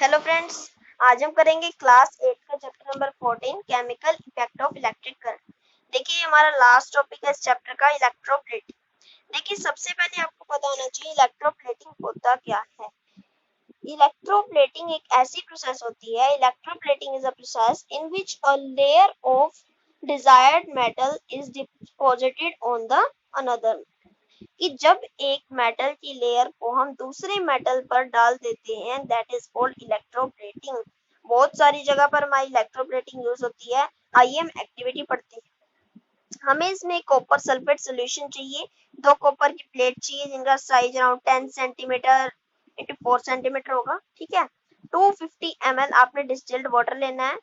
Hello friends, आज हम करेंगे क्लास 8 का chapter number 14 chemical effect of electric current. देखिए हमारा लास्ट टॉपिक है इस चैप्टर का इलेक्ट्रोप्लेटिंग। देखिए सबसे पहले आपको पता होना चाहिए इलेक्ट्रोप्लेटिंग होता क्या है। इलेक्ट्रोप्लेटिंग एक ऐसी प्रोसेस होती है, electroplating is a process in which a layer of desired metal is deposited on the another, कि जब एक मेटल की लेयर को हम दूसरे मेटल पर डाल देते हैं, दैट इज कॉल्ड इलेक्ट्रोप्लेटिंग। बहुत सारी जगह पर हमारी इलेक्ट्रोप्लेटिंग यूज होती है। आइए हम एक्टिविटी पढ़ते हैं। हमें इसमें कॉपर सल्फेट सोल्यूशन चाहिए। दो कॉपर की प्लेट चाहिए जिनका size around 10 centimetre into 4 centimetre होगा। ठीक है, 250 ml आपने डिस्टिल्ड वाटर लेना है।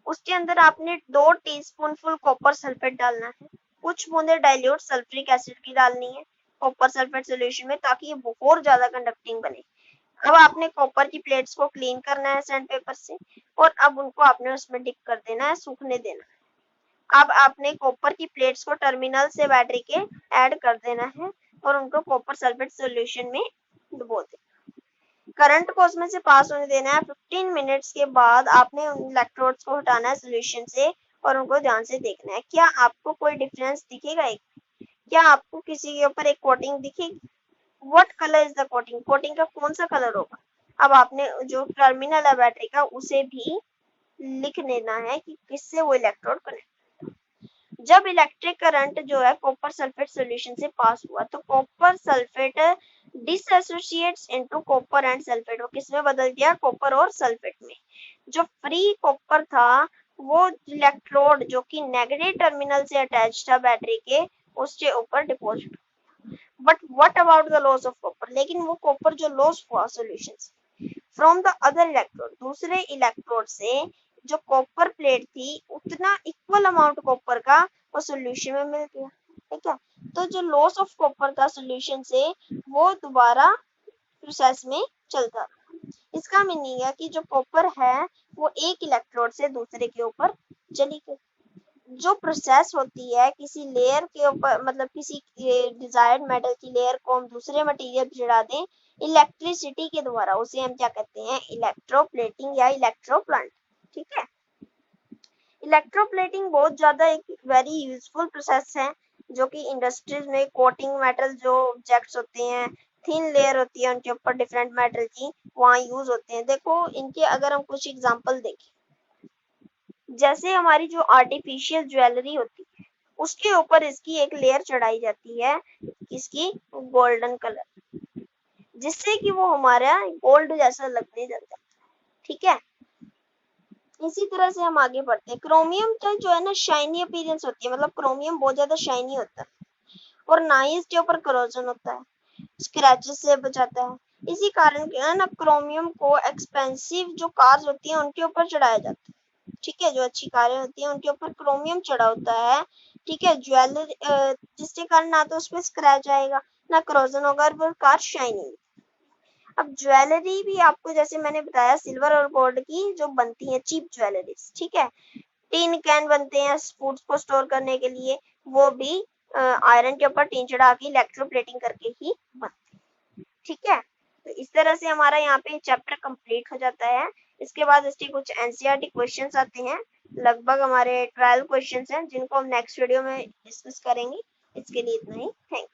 उसके अंदर आपने 2 टीस्पून फुल कॉपर सल्फेट डालना है। कुछ बूंदे डाइल्यूट सल्फ्यूरिक एसिड की डालनी है कॉपर सल्फेट सॉल्यूशन में, ताकि ये बहुत ज्यादा कंडक्टिंग बने। अब आपने कॉपर की प्लेट्स को क्लीन करना है सैंड पेपर से, और अब उनको आपने उसमें डिप कर देना है, सूखने देना है। अब आपने कॉपर की प्लेट्स को टर्मिनल से बैटरी के ऐड कर देना है और उनको कॉपर सल्फेट सॉल्यूशन में डुबो देना। करंट को उसमें से पास होने देना है। 15 मिनट्स के बाद आपने उन इलेक्ट्रोड्स को हटाना है सोल्यूशन से और उनको ध्यान से देखना है। क्या आपको कोई डिफरेंस दिखेगा? क्या आपको किसी के ऊपर एक कोटिंग दिखेगी? What colour is the coating? Coating का कौन सा कलर होगा? अब आपने जो टर्मिनल है बैटरी का उसे भी लिख लेना है कि किससे वो इलेक्ट्रोड कनेक्ट। जब इलेक्ट्रिक करंट जो है कॉपर सल्फेट सॉल्यूशन से पास हुआ तो copper sulphate dissociates into copper and sulphate, वो किसमें बदल गया? कॉपर और सल्फेट में। जो फ्री कॉपर था वो इलेक्ट्रोड जो कि नेगेटिव टर्मिनल से अटैच था बैटरी के, उसके ऊपर deposit. But what about the loss of copper? लेकिन वो कॉपर जो लॉस हुआ सॉल्यूशन से फ्रॉम द अदर इलेक्ट्रोड, दूसरे इलेक्ट्रोड से जो कॉपर प्लेट थी उतना इक्वल अमाउंट कॉपर का वो सॉल्यूशन में मिल गया। ठीक है, तो जो लॉस ऑफ कॉपर था सॉल्यूशन से वो दोबारा प्रोसेस में चलता रहा। इसका मीनिंग है कि जो कॉपर है वो एक इलेक्ट्रोड से दूसरे के ऊपर चली गई। जो प्रोसेस होती है किसी लेयर के ऊपर, मतलब किसी डिजायर्ड मेटल की लेयर को हम दूसरे मटेरियल पर चढ़ा दें इलेक्ट्रिसिटी के द्वारा, उसे हम क्या कहते हैं? इलेक्ट्रोप्लेटिंग या इलेक्ट्रोप्लांट। ठीक है, इलेक्ट्रोप्लेटिंग बहुत ज्यादा एक वेरी यूजफुल प्रोसेस है जो कि इंडस्ट्रीज में कोटिंग मेटल जो ऑब्जेक्ट्स होते हैं, थिन लेयर होती है उनके ऊपर डिफरेंट मेटल की, वहाँ यूज होते हैं। देखो इनके अगर हम कुछ एग्जांपल देखें, जैसे हमारी जो आर्टिफिशियल ज्वेलरी होती है उसके ऊपर इसकी एक लेयर चढ़ाई जाती है, इसकी गोल्डन कलर, जिससे कि वो हमारा गोल्ड जैसा लगने लगता है। ठीक है, इसी तरह से हम आगे बढ़ते हैं। क्रोमियम तो जो है ना शाइनी अपीयरेंस होती है, मतलब क्रोमियम बहुत ज्यादा शाइनी होता है और ना ही इसके ऊपर करोजन होता है, स्क्रैचेस से बचाता है। इसी कारण क्या है ना, क्रोमियम को एक्सपेंसिव जो कार्स होती है उनके ऊपर चढ़ाया जाता है। ठीक है, जो अच्छी कारें होती है उनके ऊपर क्रोमियम चढ़ा होता है। ठीक है, ज्वेलरी जिसके कारण ना तो उसमें स्क्रैच आएगा ना करोजन होगा और वो कार शाइनिंग। अब ज्वेलरी भी आपको जैसे मैंने बताया सिल्वर और गोल्ड की जो बनती है चीप ज्वेलरीज, ठीक है, टीन कैन बनते हैं फूड्स को स्टोर करने के लिए, वो भी आयरन के ऊपर टीन चढ़ा के इलेक्ट्रोप्लेटिंग करके ही बनते हैं। ठीक है, तो इस तरह से हमारा यहाँ पे चैप्टर कंप्लीट हो जाता है। इसके बाद इसके कुछ एनसीईआरटी क्वेश्चंस आते हैं, लगभग हमारे 12 क्वेश्चंस हैं जिनको हम नेक्स्ट वीडियो में डिस्कस करेंगे। इसके लिए इतना ही, थैंक यू।